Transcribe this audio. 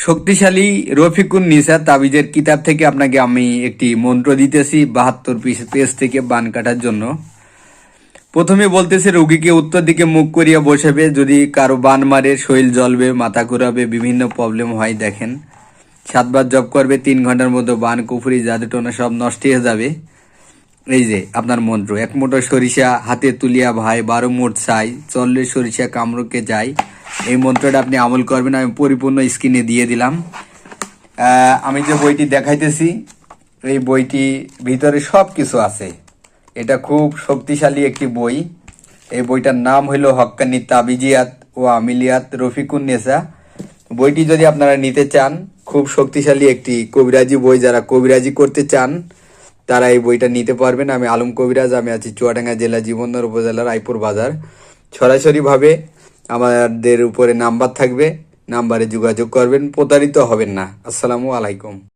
শক্তিশালী রফিকুন নিসা তাবিজের কিতাব থেকে আপনাকে আমি একটি মন্ত্র দিতেছি 72 পেজ থেকে বান কাটার জন্য। প্রথমে বলতেছে রোগীকে উত্তর দিকে মুখ করিয়া বসাবে। যদি কারো বান মারে, শরীর জ্বলবে, মাথা ঘুরাবে, বিভিন্ন প্রবলেম হয়, দেখেন 7 বার জপ করবে। 3 ঘন্টার মধ্যে বান, কুফরি, জাদুটোনা সব নষ্ট হয়ে যাবে। এই যে আপনার মন্ত্র, 1 মুঠো সরিষা হাতে তুলিয়া ভাই 12 মুঠ চাই, চললে সরিষা কামড়কে যায়। এই মন্ত্রটা আপনি আমল করবেন। আমি পরিপূর্ণ স্ক্রিনে দিয়ে দিলাম। আমি যে বইটি দেখাইতেছি, এই বইটি ভিতরে সব কিছু আছে। এটা খুব শক্তিশালী একটি বই। এই বইটার নাম হইল হক্কানি তাবিজিয়াত ও আমিলিয়াত রফিকুন নেসা। বইটি যদি আপনারা নিতে চান, খুব শক্তিশালী একটি কবিরাজি বই। যারা কবিরাজি করতে চান তারা এই বইটা নিতে পারবেন। আমি আলম কবিরাজ, আমি আছি চুয়াডাঙ্গা জেলা জীবননগর উপজেলার রায়পুর বাজার। সরাসরিভাবে আমাদের উপরে নাম্বার থাকবে, নাম্বারে যোগাযোগ করবেন, প্রতারিত হবেন না। আসসালামু আলাইকুম।